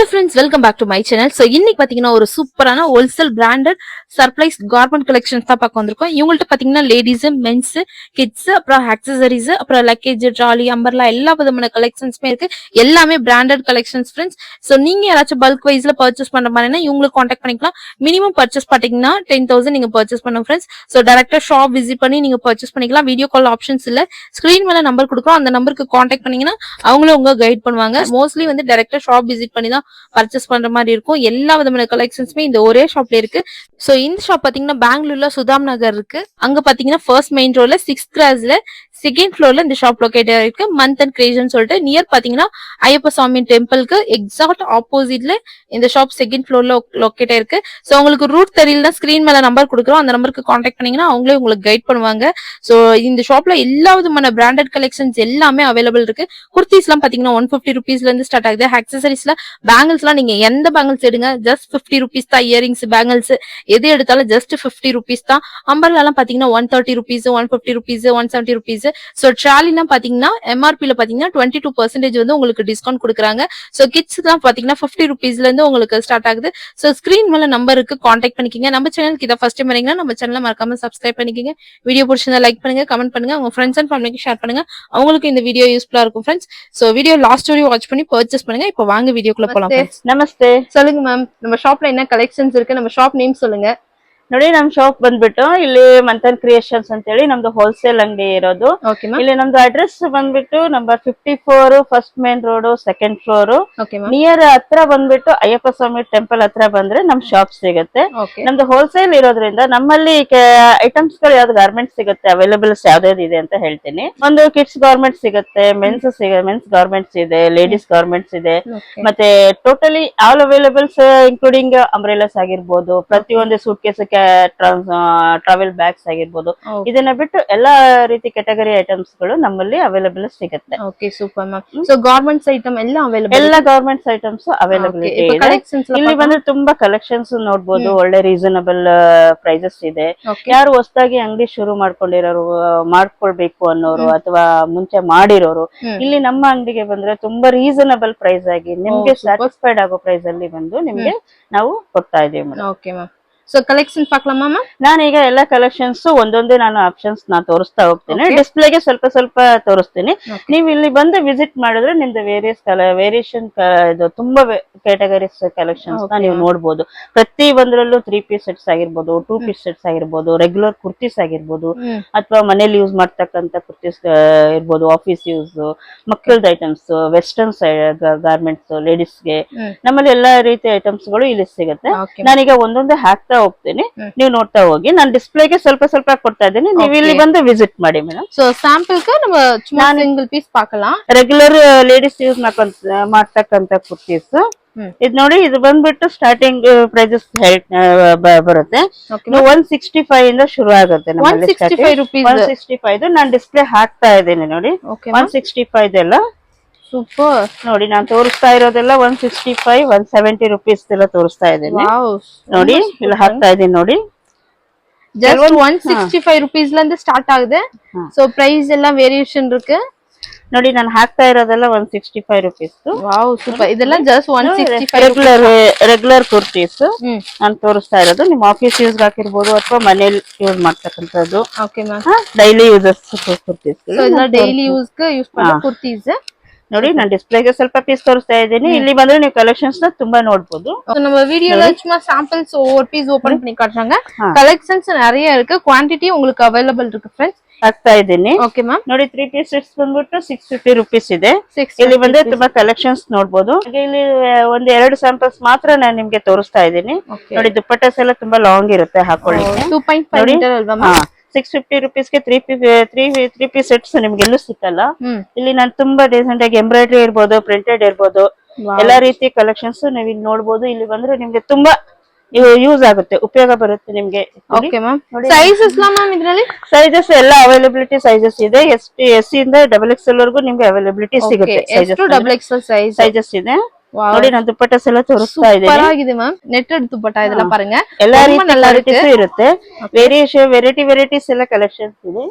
Hello friends, welcome back to my channel. So இன்னைக்கு பாத்தீங்கன்னா ஒரு சூப்பரான wholesale branded surprise garment collections தான் பார்க்க வந்திருக்கோம். இவங்கள்ட்ட பாத்தீங்கன்னா லேடிஸ், மென்ஸ், கிட்ஸ், அப்புறம் ஆக்சசரிஸ், அப்புறம் லக்கேஜ், ட்ராலி, அம்பர்லா எல்லா விதமான கலெக்ஷன்ஸ்மே இருக்கு. எல்லாமே பிராண்டட் கலெக்ஷன்ஸ் ஃப்ரெண்ட்ஸ். ஸோ நீங்க யாராச்சும் பல்க் வைஸ்ல பர்ச்சேஸ் பண்ற மாதிரினா இவங்களுக்கு காண்டாக்ட் பண்ணிக்கலாம். மினிமம் பர்ச்சேஸ் பாத்தீங்கன்னா 10,000 நீங்க பர்ச்சேஸ் பண்ணுங்க ஃப்ரெண்ட்ஸ். ஸோ டைரக்டா ஷாப் விசிட் பண்ணி நீங்க பர்ச்சேஸ் பண்ணிக்கலாம். வீடியோ கால் ஆப்ஷன்ஸ் இல்ல, ஸ்கிரீன் மேல நம்பர் கொடுக்குறோம். அந்த நம்பருக்கு காண்டாக்ட் பண்ணீங்கன்னா அவங்களும் உங்க கைட் பண்ணுவாங்க. மோஸ்ட்லி வந்து டைரக்டா ஷாப் விசிட் பண்ணி தான் பர்ச்சேஸ் பண்ற மாதிரி இருக்கும். எல்லா விதமான கலெக்ஷன்ஸ்மே இந்த ஒரே ஷாப்ல இருக்கு. சோ இந்த ஷாப் பாத்தீங்கன்னா பெங்களூர்ல சுதாம் நகர் இருக்கு. அங்க பாத்தீங்கன்னா ஃபர்ஸ்ட் மெயின் ரோட்ல 6th கிராஸ்ல செகண்ட் ஃப்ளோர்ல இந்த ஷாப் லொகேட் இருக்கு. மந்த் அண்ட் கிரியேஷன் சொல்லிட்டு நியர் பாத்தீங்கன்னா ஐயப்ப சுவாமி டெம்பிளுக்கு எக்ஸாக்ட் ஆப்போசிட்ல இந்த ஷாப் செகண்ட் ஃப்ளோர்ல லொகேட் இருக்கு. சோ உங்களுக்கு ரூட் தெரியலனா ஸ்கிரீன் மேல நம்பர் கொடுக்குறோம். அந்த நம்பருக்கு காண்டாக்ட் பண்ணீங்கன்னா அவங்களே உங்களுக்கு கைட் பண்ணுவாங்க. சோ இந்த ஷாப்ல எல்லா விதமான பிராண்டட் கலெக்ஷன்ஸ் எல்லாமே அவைலபிள் இருக்கு. குர்த்திஸ் எல்லாம் பாத்தீங்கன்னா 150 ருபீஸ்ல இருந்து ஸ்டார்ட் ஆகுது. ஆக்சசரிஸ்ல பேங்கிள்ஸ்லாம் நீங்க எந்த பேங்கிள்ஸ் எடுங்க ஜஸ்ட் 50 ருபீஸ் தான். இயரிங்ஸ், பேங்கிள்ஸ் எது எடுத்தாலும் ஜஸ்ட் 50 ருபீஸ் தான். அம்பர்லா எல்லாம் பாத்தீங்கன்னா 130 ருபீஸ், 150 ருபீஸ், 170 ருபீஸ். சோ ட்ராலிலாம் பாத்தீங்கன்னா எம்ஆர்பில பாத்தீங்கன்னா 22% வந்து உங்களுக்கு டிஸ்கவுண்ட் கொடுக்குறாங்க. சோ கிட்ஸ் தான் பாத்தீங்கன்னா 50 ருபீஸ்ல இருந்து உங்களுக்கு ஸ்டார்ட் ஆகுது. சோ ஸ்கிரீன் மேல நம்பருக்கு காண்டாக்ட் பண்ணிக்கங்க. நம்ம சேனலுக்கு இதை ஃபர்ஸ்ட் டைம் வரீங்கன்னா நம்ம சேனலை மறக்காம சப்ஸ்கிரைப் பண்ணிக்கங்க. வீடியோ பிடிச்சிருந்தா லைக் பண்ணுங்க, கமெண்ட் பண்ணுங்க, உங்க ஃப்ரெண்ட்ஸ் அண்ட் ஃபேமிலிக்கு ஷேர் பண்ணுங்க. அவங்களுக்கு இந்த வீடியோ யூஸ்ஃபுல்லா இருக்கும் ஃப்ரெண்ட்ஸ். சோ வீடியோ லாஸ்ட் வரையும் வாட்ச் பண்ணி பர்ச்சேஸ் பண்ணுங்க. இப்போ வாங்க வீடியோக்குள்ள போலாம். ನಮಸ್ತೆ. சொல்லுங்க மேம், நம்ம ஷாப்ல என்ன கலெக்ஷன்ஸ் இருக்கு? நம்ம ஷாப் நேம் சொல்லுங்க. ನೋಡಿ ನಮ್ ಶಾಪ್ ಬಂದ್ಬಿಟ್ಟು ಇಲ್ಲಿ ಮಂಥನ್ ಕ್ರಿಯೇಷನ್ಸ್ ಅಂತ ಹೇಳಿ ನಮ್ದು ಹೋಲ್ಸೇಲ್ ಅಂಗಡಿ ಇರೋದು. Okay ma'am. ಇಲ್ಲಿ ನಮ್ದು ಅಡ್ರೆಸ್ ಬಂದ್ಬಿಟ್ಟು number 54 first main road second floor. Okay ma'am. Near ಹತ್ರ ಬಂದ್ಬಿಟ್ಟು ಅಯ್ಯಪ್ಪ ಸ್ವಾಮಿ ಟೆಂಪಲ್ ಹತ್ರ ಬಂದ್ರೆ ನಮ್ ಶಾಪ್ ಸಿಗುತ್ತೆ. ಓಕೆ. ನಮ್ದು ಹೋಲ್ಸೇಲ್ ಇರೋದ್ರಿಂದ ನಮ್ಮಲ್ಲಿ ಐಟಮ್ಸ್ ಗಳು ಯಾವ್ದು ಗಾರ್ಮೆಂಟ್ಸ್ ಸಿಗುತ್ತೆ, ಅವೈಲೇಬಲ್ಸ್ ಯಾವ್ದಾವ್ದು ಇದೆ ಅಂತ ಹೇಳ್ತೀನಿ. ಒಂದು ಕಿಡ್ಸ್ ಗಾರ್ಮೆಂಟ್ಸ್ ಸಿಗುತ್ತೆ, ಮೆನ್ಸ್ ಗಾರ್ಮೆಂಟ್ಸ್ ಇದೆ, ಲೇಡೀಸ್ ಗಾರ್ಮೆಂಟ್ಸ್ ಇದೆ, ಮತ್ತೆ ಟೋಟಲಿ ಆಲ್ ಅವೈಲೇಬಲ್ಸ್ ಇನ್ಕ್ಲೂಡಿಂಗ್ ಅಂಬ್ರೆಲಾಸ್ ಆಗಿರ್ಬೋದು, ಪ್ರತಿಯೊಂದು ಸೂಟ್ ಕೇಸ್, ಟ್ರಾವೆಲ್ ಬ್ಯಾಗ್ಸ್ ಆಗಿರ್ಬೋದು, ಇದನ್ನ ಬಿಟ್ಟು ಎಲ್ಲಾ ರೀತಿ ಕ್ಯಾಟಗರಿ ಐಟಮ್ಸ್ ಗಳು ನಮ್ಮಲ್ಲಿ ಅವೈಲೇಬಲ್ ಸಿಗುತ್ತೆ. Okay, super ma'am. So garments item ಎಲ್ಲ ಅವೈಲೇಬಲ್, ಎಲ್ಲ ಗಾರ್ಮೆಂಟ್ಸ್ ಐಟಮ್ಸ್ ಅವೈಲಬಿಲಿಟಿ ಇದೆ. ಇಲ್ಲಿ ಬಂದ್ರೆ ತುಂಬಾ ಕಲೆಕ್ಷನ್ಸ್ ನೋಡ್ಬೋದು. ಒಳ್ಳೆ ರೀಸನಬಲ್ ಪ್ರೈಸಸ್ ಇದೆ. ಯಾರು ಹೊಸದಾಗಿ ಅಂಗಡಿ ಶುರು ಮಾಡ್ಕೊಳ್ಬೇಕು ಅನ್ನೋರು ಅಥವಾ ಮುಂಚೆ ಮಾಡಿರೋರು ಇಲ್ಲಿ ನಮ್ಮ ಅಂಗಡಿಗೆ ಬಂದ್ರೆ ತುಂಬಾ ರೀಸನಬಲ್ ಪ್ರೈಸ್ ಆಗಿ ನಿಮ್ಗೆ ಸ್ಯಾಟಿಸ್ಫೈಡ್ ಆಗೋ ಪ್ರೈಸ್ ಅಲ್ಲಿ ಬಂದು ನಿಮ್ಗೆ ನಾವು ಕೊಡ್ತಾ ಇದೀವಿ madam. Okay ma'am. So collection ಪಾಕ್ಲಮ್ಮ ಮ್ಯಾಮ್. ನಾನೀಗ ಎಲ್ಲ ಕಲೆಕ್ಷನ್ಸ್ ಒಂದೊಂದೇ ನಾನು ಆಪ್ಷನ್ಸ್ ತೋರಿಸ್ತಾ ಹೋಗ್ತೀನಿ. ಡಿಸ್ಪ್ಲೇಗೆ ಸ್ವಲ್ಪ ಸ್ವಲ್ಪ ತೋರಿಸ್ತೀನಿ. ನೀವು ಇಲ್ಲಿ ಬಂದು ವಿಸಿಟ್ ಮಾಡಿದ್ರೆ ನಿಮ್ದು ವೇರಿಯೇಷನ್ ಇದು ತುಂಬಾ ಕ್ಯಾಟಗರೀಸ್ ಕಲೆಕ್ಷನ್ಸ್ ನೀವು ನೋಡ್ಬೋದು. ಪ್ರತಿ ಒಂದ್ರಲ್ಲೂ 3 ಪೀಸ್ ಸೆಟ್ಸ್ ಆಗಿರ್ಬೋದು, 2 ಪೀಸ್ ಸೆಟ್ಸ್ ಆಗಿರ್ಬೋದು, ರೆಗ್ಯುಲರ್ ಕುರ್ತೀಸ್ ಆಗಿರ್ಬೋದು, ಅಥವಾ ಮನೇಲಿ ಯೂಸ್ ಮಾಡ್ತಕ್ಕಂತ ಕುರ್ತೀಸ್ ಇರ್ಬೋದು, ಆಫೀಸ್ ಯೂಸ್, ಮಕ್ಕಳದ ಐಟಮ್ಸ್, ವೆಸ್ಟರ್ನ್ ಗಾರ್ಮೆಂಟ್ಸ್, ಲೇಡೀಸ್ಗೆ ನಮ್ಮಲ್ಲಿ ಎಲ್ಲಾ ರೀತಿಯ ಐಟಮ್ಸ್ ಗಳು ಇಲ್ಲಿ ಸಿಗುತ್ತೆ. ನಾನೀಗ ಒಂದೊಂದೇ ಹಾಕ್ತಾ ಹೋಗ್ತೀನಿ, ನೀವು ನೋಡ್ತಾ ಹೋಗಿ. ನಾನು ಡಿಸ್ಪ್ಲೇಗೆ ಸ್ವಲ್ಪ ಸ್ವಲ್ಪ ಕೊಡ್ತಾ ಇದ್ದೀನಿ, ನೀವು ಇಲ್ಲಿ ಬಂದು ವಿಸಿಟ್ ಮಾಡಿ ಮೇಡಮ್. ಸೊ ಸ್ಯಾಂಪಲ್ಗೆ ನಮ್ಮ ಸಿಂಗಲ್ ಪೀಸ್ ಪಾಕலாம். ರೆಗ್ಯುಲರ್ ಲೇಡೀಸ್ ಯೂಸ್ ಮಾಡ್ತಕ್ಕಂತ ಕುರ್ತೀಸ್ ಇದ್ ನೋಡಿ. ಇದು ಬಂದ್ಬಿಟ್ಟು ಸ್ಟಾರ್ಟಿಂಗ್ ಪ್ರೈಸಸ್ ಬರುತ್ತೆ. 165 ಇಂದ ಶುರು ಆಗುತ್ತೆ. 165 ನಾನು ಡಿಸ್ಪ್ಲೇ ಹಾಕ್ತಾ ಇದ್ದೀನಿ ನೋಡಿ. 165 ಎಲ್ಲ ಸೂಪರ್ ನೋಡಿ. ನಾನು ತೋರಿಸ್ತಾ ಇರೋದೆಲ್ಲ 165, 170 ರುಪೀಸ್ ಎಲ್ಲ ತೋರಿಸ್ತಾ ಇದ್ದೀನಿ ನೋಡಿ. ಇಲ್ಲಿ ಹಾಕ್ತಾ ಇದ್ದೀನಿ ನೋಡಿ. ஜஸ்ட் 165 ருபீஸ்ல இருந்து ஸ்டார்ட் ஆகுது. சோ பிரைஸ் எல்லாம் வேரியேஷன் இருக்கு ನೋಡಿ. ನಾನು ಹಾಕ್ತಾ ಇರೋದೆಲ್ಲ 165 ರುಪೀಸ್. Wow, super. ಇದೆಲ್ಲ ಜಸ್ಟ್ 165 ರೆಗ್ಯುಲರ್ ಕುರ್ತೀಸ್ ನಾನು ತೋರಿಸ್ತಾ ಇರೋದು. ನಿಮ್ಮ ಆಫೀಸ್ ಯೂಸ್ ಹಾಕಿರ್ಬೋದು ಅಥವಾ ಮನೇಲಿ ಯೂಸ್ ಮಾಡ್ತಕ್ಕಂಥದ್ದು. Okay ma'am. Daily uses kurtis. So ಇದೆಲ್ಲ ಡೈಲಿ ಯೂಸ್ಗೆ ಯೂಸ್ ಮಾಡೋ ಕುರ್ತೀಸ್ ನೋಡಿ. ನಾನು ಡಿಸ್ಪ್ಲೇಗೆ ಸ್ವಲ್ಪ ಪೀಸ್ ತೋರಿಸ್ತಾ ಇದ್ದೀನಿ. ಇಲ್ಲಿ ಬಂದ್ರೆ ನೀವು ಕಲೆಕ್ಷನ್ಸ್ ತುಂಬಾ ನೋಡಬಹುದು. நம்ம வீடியோல சும்மா சாம்பிள்ஸ் ஒவ்வொரு பீஸ் ஓபன் பண்ணி காட்டுறாங்க. கலெக்ஷன்ஸ் நிறைய இருக்கு, குவாண்டிட்டி உங்களுக்கு அவைலபிள் இருக்கு फ्रेंड्स. ಹಾಕ್ತಾ ಇದ್ದೀನಿ. Okay ma'am. ನೋಡಿ 3 ಪೀಸ್ ಸೆಟ್ಸ್ ಬಂದ್ಬಿಟ್ಟು 650 ರುಪೀಸ್ ಇದೆ. ಇಲ್ಲಿ ಬಂದ್ರೆ ತುಂಬಾ ಕಲೆಕ್ಷನ್ಸ್ ನೋಡಬಹುದು. ಇಲ್ಲಿ ಒಂದ್ 2 ಸ್ಯಾಂಪಲ್ಸ್ ಮಾತ್ರ ನಾನು ನಿಮ್ಗೆ ತೋರಿಸ್ತಾ ಇದ್ದೀನಿ. ನೋಡಿ ದುಪ್ಪಟ್ಟಾಸ್ ಎಲ್ಲ ತುಂಬಾ ಲಾಂಗ್ ಇರುತ್ತೆ ಹಾಕೊಳ್ಳಿಕ್ಕೆ. 2.5 ಮೀಟರ್ ಅಲ್ವಾ ಮ್ಯಾಮ್? 650 ರುಪೀಸ್ಗೆ 3 ಪೀಸ್ ಸೆಟ್ಸ್ ನಿಮ್ಗೆ ಎಲ್ಲೂ ಸಿಕ್ಕಲ್ಲ. ಇಲ್ಲಿ ನಾನು ತುಂಬಾ ಡೀಸೆಂಟ್ ಆಗಿ ಎಂಬ್ರಾಯ್ಡ್ರಿ ಇರ್ಬೋದು, ಪ್ರಿಂಟೆಡ್ ಇರ್ಬೋದು, ಎಲ್ಲಾ ರೀತಿ ಕಲೆಕ್ಷನ್ಸ್ ನೀವು ಇಲ್ಲಿ ನೋಡಬಹುದು. ಇಲ್ಲಿ ಬಂದ್ರೆ ನಿಮ್ಗೆ ತುಂಬಾ ಯೂಸ್ ಆಗುತ್ತೆ, ಉಪಯೋಗ ಬರುತ್ತೆ ನಿಮ್ಗೆ. Okay ma'am. ಸೈಜಸ್ ಮ್ಯಾಮ್ ಇದರಲ್ಲಿ ಸೈಜಸ್ ಎಲ್ಲ ಅವೈಲಬಿಲಿಟಿ ಸೈಜಸ್ ಇದೆ. ಎಸ್ ಇಂದ XXL ವರೆಗೂ ನಿಮ್ಗೆ ಅವೈಲಬಿಲಿಟಿ ಸಿಗುತ್ತೆ. XXL ಸೈಜಸ್ ಇದೆ ನೋಡಿ. ನಾನು ದುಪ್ಪಟ್ಟಾಸ್ ಎಲ್ಲ ತೋರಿಸ್ತಾ ಇದ್ದೀನಿ ಮ್ಯಾಮ್. ನೆಟ್ಟೆಡ್ ದುಪ್ಪಟ್ಟಾ ಇದೆಲ್ಲ ಪಾருங்க. ಎಲ್ಲಾ ರೀತಿ ಇರುತ್ತೆ. ವೆರೈಟೀಸ್ ಎಲ್ಲ ಕಲೆಕ್ಷನ್ಸ್ ಇದೆ.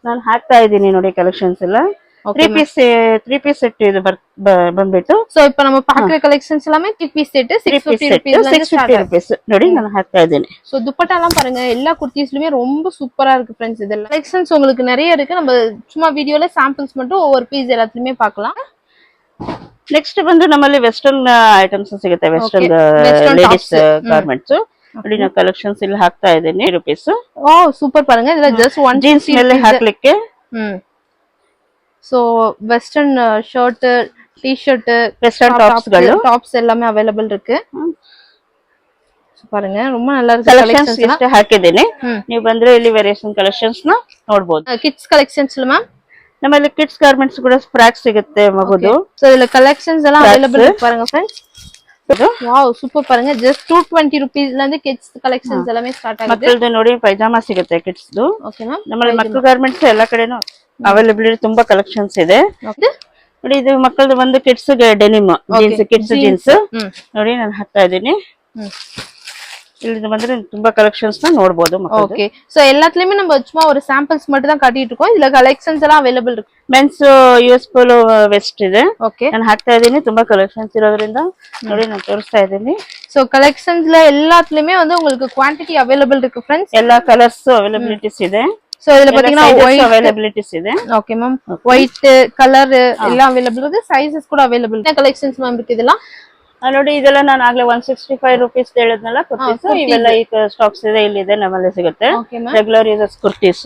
ನಾನು ಹಾಕ್ತಾ ಇದ್ದೀನಿ ನೋಡಿ ಕಲೆಕ್ಷನ್ಸ್ ಎಲ್ಲ. ತ್ರೀ ಪೀಸ್ ಸೆಟ್ ಇದು ಬಂದ್ಬಿಟ್ಟು ಸೊ ಇಪ್ಪ ನಮ್ಮ ಪಾಕ್ರೆ ಕಲೆಕ್ಷನ್ಸ್ எல்லாமே 3 பீஸ் செட் 650 rupees ನೋಡಿ ನಾನು ಹಾಕ್ತಾ ಇದ್ದೀನಿ. சோ துப்பட்டா எல்லாம் பாருங்க எல்லா குர்த்திஸ்லயுமே ரொம்ப சூப்பரா இருக்கு फ्रेंड्स. இதெல்லாம் கலெக்ஷன்ஸ் உங்களுக்கு நிறைய இருக்கு. நம்ம சும்மா வீடியோல சாம்பிள்ஸ் மட்டும் ஒவ்வொரு பீஸ் எல்லாத்துலயுமே பார்க்கலாம். ನೆಕ್ಸ್ಟ್ ಬಂದು ನಮ್ಮಲ್ಲಿ ವೆಸ್ಟರ್ನ್ ಐಟಮ್ಸ್ ಸಿಗುತ್ತೆ. ವೆಸ್ಟರ್ನ್ ಲೇಡೀಸ್ ಗಾರ್ಮೆಂಟ್ಸ್ ನೋಡಿ ನಾನು ಕಲೆಕ್ಷನ್ಸ್ ಇಲ್ಲಿ ಹಾಕ್ತಾ ಇದ್ದೀನಿ. ರೂಪೀಸ್ ಓ ಸೂಪರ್ ಪಾருங்க. ಇದೆಲ್ಲ ಜಸ್ಟ್ ಒನ್ ಜೀನ್ಸ್ ಮೇಲೆ ಹಾಕ್ಲಿಕ್ಕೆ. So western shirt T-shirt western tops எல்லாமே அவேilable இருக்கு. பாருங்க ரொம்ப நல்லா இருக்கு. ಕಲೆಕ್ಷನ್ಸ್ ಎಷ್ಟು ಹಾಕಿದ್ದೀನಿ. ನೀವು ಬಂದ್ರೆ ಇಲ್ಲಿ ವೇರಿಯೇಷನ್ ಕಲೆಕ್ಷನ್ಸ್ ನ ನೋಡಬಹುದು. ಕಿಡ್ಸ್ ಕಲೆಕ್ಷನ್ಸ್ ಇಲ್ಲ ಮ್ಯಾಮ್. ನಮ್ಮಲ್ಲಿ ಕಿಡ್ಸ್ ಗಾರ್ಮೆಂಟ್ಸ್ ಕೂಡ ಫ್ರಾಕ್ ಸಿಗುತ್ತೆ ಮಗುದು. ಸೋ ಇದೆಲ್ಲ ಕಲೆಕ್ಷನ್ಸ್ ಎಲ್ಲ ಅವೇilable இருக்கு பாருங்க फ्रेंड्स. ವಾವ್ ಸೂಪರ್ பாருங்க. ಜಸ್ಟ್ 220 ರೂಪೀಸ್ ல ಇருந்து ಕಿಡ್ಸ್ ಕಲೆಕ್ಷನ್ಸ್ ಎಲ್ಲಾமே ಸ್ಟಾರ್ಟ್ ಆಗಿದೆ. ಮಕ್ಕಳದು ನೋಡಿ ಪೈಜಾಮಾ ಸಿಗುತ್ತೆ ಕಿಡ್ಸ್ ದು. Okay ma'am. ನಮ್ಮಲ್ಲಿ ಮಕ್ಕಳ ಗಾರ್ಮೆಂಟ್ಸ್ ಎಲ್ಲಾ ಕಡೆನೂ ಅವೈಲಬಿಲಿಟಿ ತುಂಬಾ ಕಲೆಕ್ಷನ್ಸ್ ಇದೆ. ನೋಡಿ ಇದು ಮಕ್ಕಳದು ಒಂದು kids denim jeans kids jeans ನೋಡಿ ನಾನು ಹಾಕ್ತಾ ಇದ್ದೀನಿ. ಇಲ್ಲಿ ಬಂದ್ರೆ ತುಂಬಾ ಕಲೆಕ್ಷನ್ಸ್ ನ ನೋಡಬಹುದು ಮಕ್ಕಳು. ஓகே சோ எல்லாத்துலயுமே நம்ம சும்மா ஒரு சாம்பிள்ஸ் மட்டும் தான் காட்டிட்டு இருக்கோம். இதுல கலெக்ஷன்ஸ் எல்லாம் அவேilable இருக்கு. ಮೆನ್ಸ್ ಯುಎಸ್ ಪೋಲೋ ವೆಸ್ಟ್ ಇದೆ. ஓகே ನಾನು ಹಾಕ್ತಾ ಇದ್ದೀನಿ. ತುಂಬಾ ಕಲೆಕ್ಷನ್ಸ್ ಇರೋದ್ರಿಂದ ನೋಡಿ ನಾನು ತೋರಿಸ್ತಾ ಇದ್ದೀನಿ. சோ கலெக்ஷன்ஸ்ல எல்லாத்துலயுமே வந்து உங்களுக்கு குவாண்டிட்டி அவேilable இருக்கு फ्रेंड्स. ಎಲ್ಲಾ ಕಲರ್ಸ್ ಅವೈಲಬಿಲಿಟೀಸ್ ಇದೆ. சோ இதுல பாத்தீங்கன்னா ஒயிட் ಅವೈಲಬಿಲಿಟೀಸ್ ಇದೆ. Okay ma'am. ஒயிட் கலர் எல்லாம் அவேilable இருக்கு. சைஸஸ் கூட அவேilable இருக்கு. கலெக்ஷன்ஸ் மேம் இருக்கு இதெல்லாம். ನೋಡಿ ಇದೆಲ್ಲ ನಾನು ಆಗ್ಲೇ 165 ರೂಪೀಸ್ ಹೇಳಿದ್ನಲ್ಲ ಕುರ್ತೀಸ್. ಇವೆಲ್ಲ ಈಗ ಸ್ಟಾಕ್ಸ್ ಇದೆ ಇಲ್ಲಿ ಇದೆ ನಮ್ಮಲ್ಲಿ ಸಿಗುತ್ತೆ. ರೆಗ್ಯುಲರ್ ಯೂಸರ್ಸ್ ಕುರ್ತೀಸ್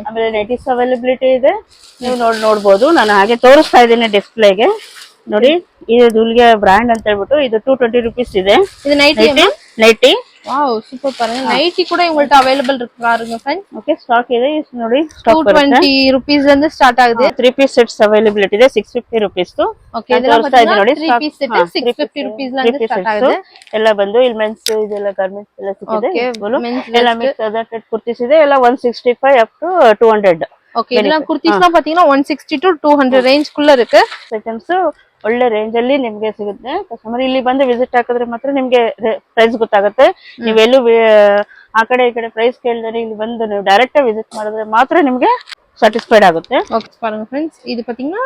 ಆಮೇಲೆ ನೈಟೀಸ್ ಅವೈಲಬಿಲಿಟಿ ಇದೆ. ನೀವು ನೋಡಬಹುದು. ನಾನು ಹಾಗೆ ತೋರಿಸ್ತಾ ಇದ್ದೀನಿ ಡಿಸ್ಪ್ಲೇಗೆ. ನೋಡಿ ಇದು ದುಲ್ಗೆ ಬ್ರ್ಯಾಂಡ್ ಅಂತ ಹೇಳ್ಬಿಟ್ಟು ಇದು 220 ರೂಪೀಸ್ ಇದೆ. இது ನೈಟಿ வாவ் சூப்பர் பாருங்க. நைட்டி கூட உங்கள்ட்ட அவேilable இருக்கு பாருங்க फ्रेंड्स. ಓಕೆ ಸ್ಟಾಕ್ ಇದೆ ನೋಡಿ. 220 ರೂಪೀಸ್ ல இருந்து ಸ್ಟಾರ್ಟ್ ಆಗಿದೆ. 3 ಪೀಸ್ ಸೆಟ್ಸ್ ಅವೈಲಬಿಲಿಟಿ ಇದೆ 650 ರೂಪೀಸ್. ಓಕೆ ಇದೆಲ್ಲ ಪಾத்தீங்கன்னா ನೋಡಿ 3 ಪೀಸ್ ಸೆಟ್ 650 ರೂಪೀಸ್ ல இருந்து ಸ್ಟಾರ್ಟ್ ಆಗಿದೆ. ಎಲ್ಲ ಬಂದು ಇಲ್ಲಿ ಮೆನ್ಸ್ ಇದೆಲ್ಲ ಗಾರ್ಮೆಂಟ್ಸ್ ಎಲ್ಲ ಸಿಕ್ಕಿದೆ. ಎಲ್ಲ ಮಿಕ್ಸ್ ಅದರ್ ಕುರ್ತೀಸ್ ಇದೆ. ಎಲ್ಲ 165 ಅಪ್ ಟು 200. ಓಕೆ ಇದೆಲ್ಲ ಕುರ್ತೀಸ್லாம் பாத்தீங்கன்னா 160 to 200 ರೇಂಜ್ ಕುள்ள இருக்கு. ಐಟಮ್ಸ್ ಒಳ್ಳೆ ರೇಂಜ್ ಅಲ್ಲಿ ನಿಮ್ಗೆ ಸಿಗುತ್ತೆ. ಕಸ್ಟಮರ್ ಇಲ್ಲಿ ಬಂದು ವಿಸಿಟ್ ಹಾಕಿದ್ರೆ ಮಾತ್ರ ನಿಮ್ಗೆ ಪ್ರೈಸ್ ಗೊತ್ತಾಗುತ್ತೆ. ನೀವೆಲ್ಲೂ ಆ ಕಡೆ ಈ ಕಡೆ ಪ್ರೈಸ್ ಕೇಳಿದ್ರೆ ಇಲ್ಲಿ ಬಂದು ನೀವು ಡೈರೆಕ್ಟ್ ವಿಸಿಟ್ ಮಾಡಿದ್ರೆ ಮಾತ್ರ ನಿಮ್ಗೆ ಸ್ಯಾಟಿಸ್ಫೈಡ್ ಆಗುತ್ತೆ. ಓಕೆ பாருங்க फ्रेंड्स. ಇದು பாத்தீங்கன்னா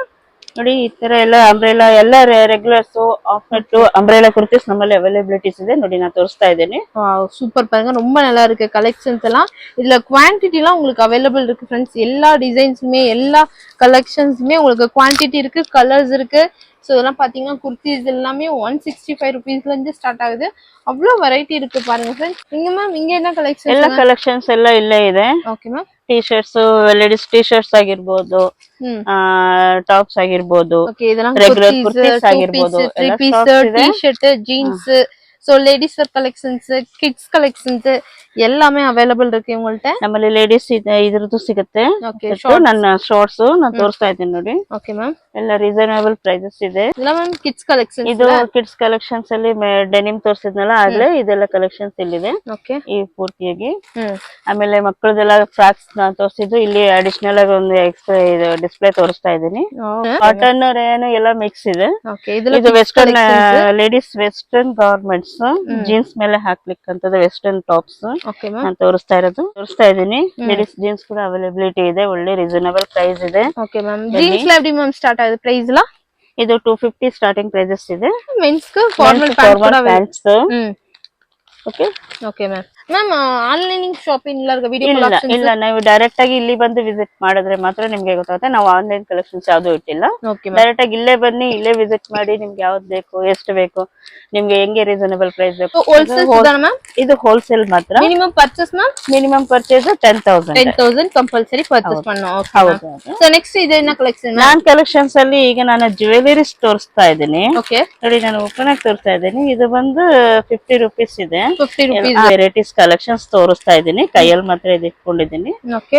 ನೋಡಿ ಈ ತರ ಎಲ್ಲ ಅಂಬ್ರೆಲಾ ಎಲ್ಲ regulars of net umbrella kurtis ನಮ್ಮಲ್ಲಿ ಅವೈಲಬಿಲಿಟೀಸ್ ಇದೆ. ನೋಡಿ ನಾನು ತೋರಿಸ್ತಾ ಇದ್ದೀನಿ. வாவ் சூப்பர் பாருங்க. ரொம்ப நல்லா இருக்கு கலெக்ஷன்ஸ் எல்லாம். இதுல குவாண்டிட்டி எல்லாம் உங்களுக்கு அவேilable இருக்கு फ्रेंड्स. எல்லா டிசைன்ஸ்மே எல்லா கலெக்ஷன்ஸ்மே உங்களுக்கு குவாண்டிட்டி இருக்கு. கலர்ஸ் இருக்கு. சோ இதெல்லாம் பாத்தீங்கன்னா குர்த்திஸ் எல்லாமே 165 ರೂಪೀಸ್ ல இருந்து ஸ்டார்ட் ஆகுது. அவ்ளோ வெரைட்டி இருக்கு பாருங்க फ्रेंड्स. இங்க மேம் இங்க என்ன கலெக்ஷன்? ಎಲ್ಲ ಕಲೆಕ್ಷನ್ಸ್ ಎಲ್ಲ ಇಲ್ಲೇ ಇದೆ. Okay ma'am. T shirts ladies T shirts ಆಗಿರ್ಬೋದು, ಟಾಪ್ಸ್ ಆಗಿರ್ಬೋದು, ರೆಗ್ಯುಲರ್ ಕುರ್ತೀಸ್ ಆಗಿರ್ಬೋದು, 3 piece T shirt jeans so ladies wear collections kids collections எல்லாமே அவேilable இருக்கு உங்கள்ட்ட. ನಮ್ಮಲ್ಲಿ ಲೇಡೀಸ್ ಇದ್ರದ್ದು ಸಿಗುತ್ತೆ. ನನ್ನ ಶಾರ್ಟ್ಸ್ ನಾನು ತೋರಿಸ್ತಾ ಇದ್ದೀನಿ ನೋಡಿ. Okay ma'am. ಎಲ್ಲ ರೀಸನಬಲ್ ಪ್ರೈಸಸ್ ಇದೆ. ಇಲ್ಲ ಮ್ಯಾಮ್ ಕಿಡ್ಸ್ ಕಲೆಕ್ಷನ್ಸ್ ಇದು ಕಿಡ್ಸ್ ಕಲೆಕ್ಷನ್ಸ್ ಅಲ್ಲಿ ಡೆನಿಮ್ ತೋರಿಸಿದ್ನಲ್ಲ ಆಗ್ಲೇ ಇದೆಲ್ಲ ಕಲೆಕ್ಷನ್ಸ್ ಇಲ್ಲಿದೆ. ಓಕೆ ಈ ಪೂರ್ತಿಯಾಗಿ. ಆಮೇಲೆ ಮಕ್ಕಳದೆಲ್ಲ ಫ್ರಾಕ್ಸ್ ನಾನು ತೋರಿಸಿದ್ದು ಇಲ್ಲಿ ಅಡಿಷನಲ್ ಆಗಿ ಒಂದು ಎಕ್ಸ್ಟ್ರಾ ಇದು ಡಿಸ್ಪ್ಲೇ ತೋರಿಸ್ತಾ ಇದ್ದೀನಿ. ಕಾಟನ್ ರೇನು ಎಲ್ಲ ಮಿಕ್ಸ್ ಇದೆ. ಇದು western ladies western garments jeans ಮೇಲೆ ಹಾಕ್ಲಿಕ್ಕೆ ಅಂತದ ವೆಸ್ಟರ್ನ್ ಟಾಪ್ಸ್ ನಾನು ತೋರಿಸ್ತಾ ಇದ್ದೀನಿ. ಲೇಡೀಸ್ ಜೀನ್ಸ್ ಕೂಡ ಅವೈಲಬಿಲಿಟಿ ಇದೆ. ಒಳ್ಳೆ ರೀಸನಬಲ್ ಪ್ರೈಸ್ ಇದೆ. Okay ma'am. ಜೀನ್ಸ್ ಲ ಮ್ಯಾಮ್ ಸ್ಟಾರ್ಟ್ ಆಗಿದೆ ಪ್ರೈಸ್ ಲ ಇದು 250 ಸ್ಟಾರ್ಟಿಂಗ್ ಪ್ರೈಸಸ್ ಇದೆ. ಮೆನ್ಸ್ ಗೆ formal pants. Okay okay ma'am. Ma'am online shopping ಇಲ್ಲ ವಿಡಿಯೋ ಕಲೆಕ್ಷನ್ಸ್ ಇಲ್ಲ. ನೀವು ಡೈರೆಕ್ಟ್ ಆಗಿ ಇಲ್ಲಿ ಬಂದು ವಿಸಿಟ್ ಮಾಡಿದ್ರೆ ಮಾತ್ರ ನಿಮ್ಗೆ ಗೊತ್ತಾಗುತ್ತೆ. ನಾವು ಆನ್ಲೈನ್ ಕಲೆಕ್ಷನ್ಸ್ ಯಾವ್ದು ಇಟ್ಟಿಲ್ಲ. ಡೈರೆಕ್ಟ್ ಆಗಿ ಇಲ್ಲೇ ಬನ್ನಿ, ಇಲ್ಲೇ ವಿಸಿಟ್ ಮಾಡಿ ನಿಮ್ಗೆ ಯಾವ್ದು ಬೇಕು, ಎಷ್ಟು ಬೇಕು, ನಿಮ್ಗೆ ಹೆಂಗೆ ರೀಸನಬಲ್ ಪ್ರೈಸ್ ಬೇಕು. ಇದು ಹೋಲ್ಸೇಲ್ ಮಾತ್ರ. Minimum purchase ma'am? Minimum purchase 10,000 compulsory purchase ಮಾಡணும். ಹೌದು. ಸೊ ನೆಕ್ಸ್ಟ್ ಇದೇನ ಕಲೆಕ್ಷನ್? ನಾನ್ ಕಲೆಕ್ಷನ್ಸ್ ಅಲ್ಲಿ ಈಗ ನಾನು ಜ್ಯುವೆಲರೀಸ್ ತೋರಿಸ್ತಾ ಇದ್ದೀನಿ. ಓಕೆ ನೋಡಿ ನಾನು ಓಪನ್ ಆಗಿ ತೋರಿಸ್ತಾ ಇದ್ದೀನಿ. ಇದು ಬಂದು 50 ರೂಪೀಸ್ ಇದೆ. 50 ರೂಪೀಸ್ ವೆರೈಟೀಸ್ ಕಲೆಕ್ಷನ್ಸ್ ತೋರಿಸ್ತಾ ಇದ್ದೀನಿ. ಕೈಯಲ್ಲಿ ಮಾತ್ರ ಇದು ಇಟ್ಕೊಂಡಿದ್ದೀನಿ.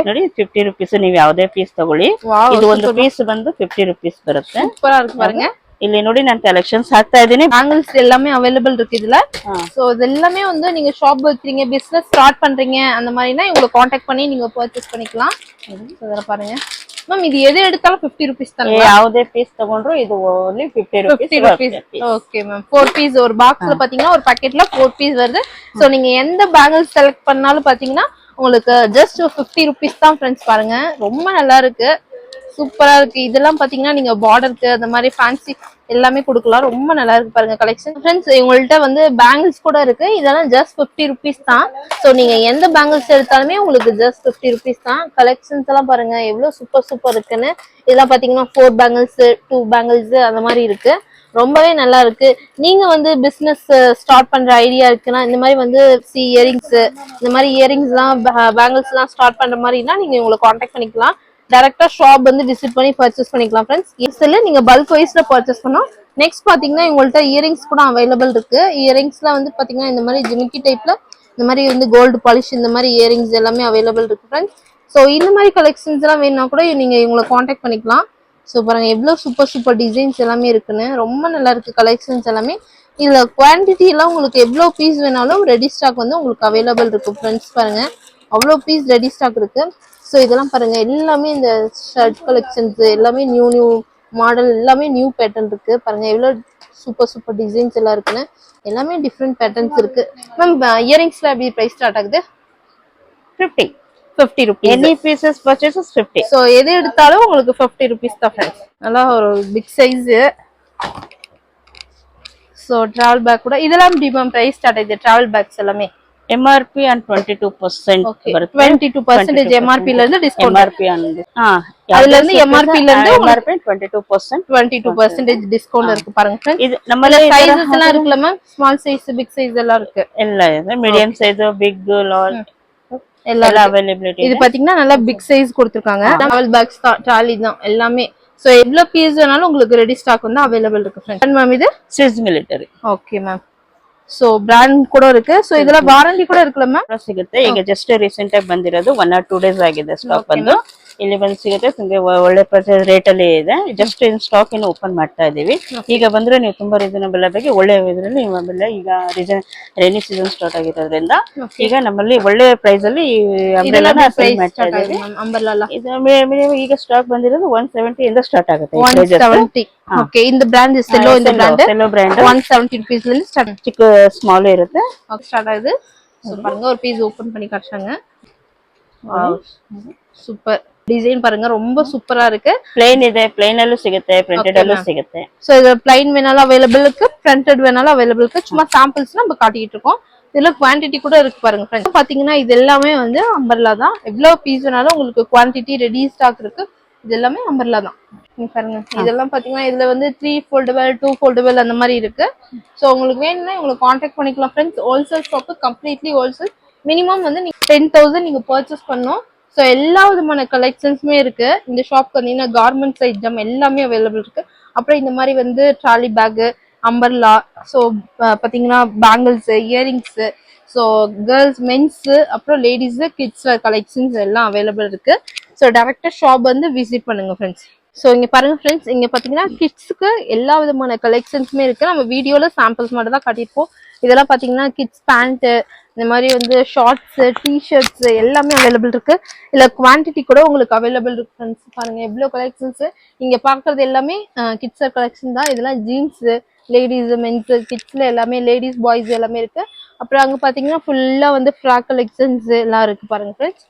ನೋಡಿ 50 ರೂಪೀಸ್. ನೀವು ಯಾವ್ದೇ ಪೀಸ್ ತಗೊಳ್ಳಿ. ಇದು ಒಂದು ಪೀಸ್ ಬಂದು 50 ರೂಪೀಸ್ ಬರುತ್ತೆ. ಇಲ್ಲಿ ನೋಡಿ நான் கலெக்ஷன்ஸ் ಹಾಕ್ತಾ ಇದೀನಿ. பேங்கிள்ஸ் எல்லாமே அவேilable இருக்கு இதுல. சோ இதெல்லாமே வந்து நீங்க ஷாப் வைக்கிறீங்க, பிசினஸ் ஸ்டார்ட் பண்றீங்க அந்த மாதிரினா இவங்களை காண்டாக்ட் பண்ணி நீங்க பர்ச்சேஸ் பண்ணிக்கலாம். இதெல்லாம் பாருங்க மேம். இது எது எடுத்தாலும் 50 ರೂಪೀಸ್ தானே? ಯಾವುದೇ ಪೀಸ್ ತಗೊಂಡ್ರು ಇದು only 50 rupees. Okay ma'am. 4 piece ஒரு பாக்ஸ்ல பாத்தீங்கன்னா ஒரு பாக்கெட்ல 4 பீஸ் வருது. சோ நீங்க எந்த பேங்கிள்ஸ் செலக்ட் பண்ணாலும் பாத்தீங்கன்னா உங்களுக்கு ஜஸ்ட் 50 ರೂಪೀஸ் தான் फ्रेंड्स. பாருங்க ரொம்ப நல்லா இருக்கு. சூப்பரா இருக்கு. இதெல்லாம் பாத்தீங்கன்னா நீங்க பார்டருக்கு அந்த மாதிரி ஃபேன்சி எல்லாமே கொடுக்கலாம். ரொம்ப நல்லா இருக்கு பாருங்க கலெக்ஷன். ஃப்ரெண்ட்ஸ் உங்கள்ட்ட வந்து பேங்கிள்ஸ் கூட இருக்கு. இதெல்லாம் ஜஸ்ட் 50 ருபீஸ் தான். ஸோ நீங்க எந்த பேங்கிள்ஸ் எடுத்தாலுமே உங்களுக்கு ஜஸ்ட் 50 ருபீஸ் தான். கலெக்ஷன்ஸ் எல்லாம் பாருங்க எவ்வளவு சூப்பர் இருக்குன்னு. இதெல்லாம் பாத்தீங்கன்னா 4 பேங்கிள்ஸ் 2 பேங்கிள்ஸ் அந்த மாதிரி இருக்கு. ரொம்பவே நல்லா இருக்கு. நீங்க வந்து பிசினஸ் ஸ்டார்ட் பண்ற ஐடியா இருக்குன்னா இந்த மாதிரி வந்து இயரிங்ஸ் இந்த மாதிரி இயரிங்ஸ் எல்லாம் பேங்கிள்ஸ் எல்லாம் ஸ்டார்ட் பண்ற மாதிரினா நீங்க உங்களை காண்டாக்ட் பண்ணிக்கலாம். டைரக்டா ஷாப் வந்து விசிட் பண்ணி பர்ச்சேஸ் பண்ணிக்கலாம் ஃப்ரெண்ட்ஸ். எஸ்எல்ல நீங்க பல்க் வைஸ்ல பர்ச்சேஸ் பண்ணோம். நெக்ஸ்ட் பாத்தீங்கன்னா உங்கள்ட்ட இயரிங்ஸ் கூட அவைலபிள் இருக்கு. இயரிங்ஸ்ல வந்து பாத்தீங்கன்னா இந்த மாதிரி ஜிமிக்கி டைப்ல இந்த மாதிரி வந்து கோல்டு பாலிஷ் இந்த மாதிரி இயரிங்ஸ் எல்லாமே அவைலபிள் இருக்கு ஃப்ரெண்ட்ஸ். ஸோ இந்த மாதிரி கலெக்ஷன்ஸ் எல்லாம் வேணும்னா கூட நீங்க இவங்களை காண்டாக்ட் பண்ணிக்கலாம். ஸோ பாருங்க எவ்வளவு சூப்பர் டிசைன்ஸ் எல்லாமே இருக்குன்னு. ரொம்ப நல்லா இருக்கு கலெக்ஷன்ஸ் எல்லாமே. இதுல குவான்டிட்டி எல்லாம் உங்களுக்கு எவ்வளவு பீஸ் வேணாலும் ரெடி ஸ்டாக் வந்து உங்களுக்கு அவைலபிள் இருக்கு ஃப்ரெண்ட்ஸ். பாருங்க அவ்வளோ பீஸ் ரெடி ஸ்டாக் இருக்கு. ஸோ இதெல்லாம் பாருங்க எல்லாமே இந்த ஷர்ட் கலெக்ஷன்ஸ் எல்லாமே நியூ மாடல் எல்லாமே நியூ பேட்டர்ன் இருக்கு. பாருங்க எவ்வளவு சூப்பர் டிசைன்ஸ் எல்லாம் இருக்குன்னு. எல்லாமே டிஃப்ரெண்ட் பேட்டர்ன்ஸ் இருக்கு. மேம் இயரிங்ஸ்ல எப்படி பிரைஸ் ஸ்டார்ட் ஆகுது? 50 rupees. Any pieces purchases 50. So எது எடுத்தாலும் உங்களுக்கு 50 ருபீஸ் தான் ஃப்ரெண்ட்ஸ். நல்லா ஒரு big size. So travel bag கூட இதெல்லாம் எப்படி மேம் பிரைஸ் ஸ்டார்ட் ஆகுது? டிராவல் பேக்ஸ் எல்லாமே MRP and 22% வருது. 22% MRP ல இருந்து டிஸ்கவுண்ட். MRP and அதுல இருந்து MRP ல இருந்து MRP 22%. 22% டிஸ்கவுண்ட் இருக்கு பாருங்க ஃப்ரெண்ட்ஸ். இது நம்மள சைஸஸ் எல்லாம் இருக்குல ma'am? Small size big size எல்லாம் இருக்கு. இல்ல மீடியம் சைஸ் பிக் லார்ஜ் எல்லாம் அவைலபிலிட்டி. இது பாத்தீங்கன்னா நல்லா பிக் சைஸ் கொடுத்திருக்காங்க. டிராவல் பேக்ஸ் தான் ட்ராலி தான் எல்லாமே. சோ எவ்வளவு பீஸ் வேணாலும் உங்களுக்கு ரெடி ஸ்டாக் வந்து அவைலபிள் இருக்கு ஃப்ரெண்ட்ஸ். மேம் இது Swiss Military. Okay ma'am. So brand ಕೂಡ இருக்கு. சோ ಇದರ ವಾರಂಟಿ ಕೂಡ ಇರುತ್ತಲ್ಲ ಮ್ಯಾಮ್? ಸಿಗುತ್ತೆ. ಈಗ ಜಸ್ಟ್ ರೀಸೆಂಟ್ ಆಗಿ ಬಂದಿರೋದು 1 or 2 ಡೇಸ್ ಆಗಿದೆ ಸ್ಟಾಕ್ ಬಂದು. ಇಲ್ಲಿ ಬಂದು ಸಿಗುತ್ತೆ. ತುಂಬಾ ಒಳ್ಳೆ ಪ್ರೈಸ್ ರೇಟ್ ಅಲ್ಲಿ ಇದೆ. ಜಸ್ಟ್ ಇನ್ ಸ್ಟಾಕ್ ಇನ್ನು ಓಪನ್ ಮಾಡ್ತಾ ಇದೀವಿ. ಈಗ ಬಂದ್ರೆ ನೀವು ತುಂಬಾ ರೀಸನಬಲ್ ಆಗಿ ಒಳ್ಳೆ ಇದರಲ್ಲಿ ಆಮೇಲೆ ಈಗ ರೈನಿ ಸೀಸನ್ ಸ್ಟಾರ್ಟ್ ಆಗಿರೋದ್ರಿಂದ ಈಗ ನಮ್ಮಲ್ಲಿ ಒಳ್ಳೆ ಪ್ರೈಸ್ ಅಲ್ಲಿ ಅಂಬ್ರೆಲಾನ ಸೇಲ್ ಮಾಡ್ತಾ ಇದೀವಿ. ಅಂಬ್ರೆಲಾ ಇದು ಈಗ ಸ್ಟಾಕ್ ಬಂದಿರೋದು 170 ಇಂದ ಸ್ಟಾರ್ಟ್ ಆಗುತ್ತೆ. 170. ಓಕೆ இந்த பிராண்ட் செல்லோ இந்த பிராண்ட் ಸೆಲ್ಲೋ ಬ್ರ್ಯಾಂಡ್ 170 rupees ல இருந்து ஸ்டார்ட். ಚಿಕ್ಕ ಸ್ಮಾಲ್ ಇರುತ್ತೆ. ஸ்டார்ட் ஆகுது. சோ பாருங்க ஒரு பீஸ் ஓபன் பண்ணி காட்டுறாங்க. வாவ் சூப்பர் டிசைன் பாருங்க ரொம்ப சூப்பரா இருக்கு. ಪ್ಲೇನ್ ಇದೆ. ಪ್ಲೇನ್ ಅಲ್ಲೂ ಸಿಗುತ್ತೆ, ಪ್ರಿಂಟೆಡ್ ಅಲ್ಲೂ ಸಿಗುತ್ತೆ. சோ இது பிளைன் வேணாலும் அவைலபிள் இருக்கு, பிரிண்டட் வேணாலும் அவைலபிள் இருக்கு. சும்மா சாம்பிள்ஸ் நம்ம காட்டிட்டு இருக்கோம். இதுல குவாண்டிட்டி கூட இருக்கு பாருங்க ஃப்ரெண்ட்ஸ். பாத்தீங்கன்னா இது எல்லாமே வந்து அம்பர்லா தான். எவ்வளவு பீஸ் வேணாலும் உங்களுக்கு குவாண்டிட்டி ரெடி ஸ்டாக் இருக்கு. இது எல்லாமே அம்பர்லா தான். நீங்க பாருங்க இதெல்லாம் பாத்தீங்கன்னா இதுல வந்து 3 foldable 2 foldable அந்த மாதிரி இருக்கு. சோ உங்களுக்கு வேணும்னா உங்களுக்கு காண்டாக்ட் பண்ணிக்கலாம் friends. Wholesale shop completely wholesale. Minimum வந்து நீங்க 10,000 நீங்க பர்ச்சேஸ் பண்ணணும். ஸோ எல்லா விதமான கலெக்ஷன்ஸுமே இருக்கு. இந்த ஷாப் பார்த்தீங்கன்னா கார்மெண்ட்ஸ் ஐட்டம் எல்லாமே அவைலபிள் இருக்கு. அப்புறம் இந்த மாதிரி வந்து ட்ராலி பேக்கு அம்பர்லா ஸோ பார்த்தீங்கன்னா bangles earrings so girls mens அப்புறம் லேடிஸ் கிட்ஸ் கலெக்ஷன்ஸ் எல்லாம் அவைலபிள் இருக்கு. ஸோ டேரக்டா ஷாப் வந்து விசிட் பண்ணுங்க ஃப்ரெண்ட்ஸ். ஸோ இங்க பாருங்க ஃப்ரெண்ட்ஸ் இங்க பாத்தீங்கன்னா கிட்ஸ்க்கு எல்லா விதமான கலெக்ஷன்ஸுமே இருக்கு. நம்ம வீடியோல சாம்பிள்ஸ் மட்டும் தான் காட்டியிருப்போம். இதெல்லாம் பாத்தீங்கன்னா கிட்ஸ் பேண்ட் இந்த மாதிரி வந்து ஷார்ட்ஸ் டிஷர்ட்ஸ் எல்லாமே அவைலபிள் இருக்கு. இல்ல குவான்டிட்டி கூட உங்களுக்கு அவைலபிள் இருக்கு ஃப்ரெண்ட்ஸ். பாருங்க எவ்வளவு கலெக்ஷன்ஸ் இங்க பாக்குறது எல்லாமே கிட்ஸ் கலெக்ஷன் தான். இதெல்லாம் ஜீன்ஸ் லேடிஸ் மென்ஸ் கிட்ஸ்ல எல்லாமே லேடிஸ் பாய்ஸ் எல்லாமே இருக்கு. அப்புறம் அங்க பாத்தீங்கன்னா ஃபுல்லா வந்து ஃப்ராக் கலெக்ஷன்ஸ் எல்லாம் இருக்கு பாருங்க ஃப்ரெண்ட்ஸ்.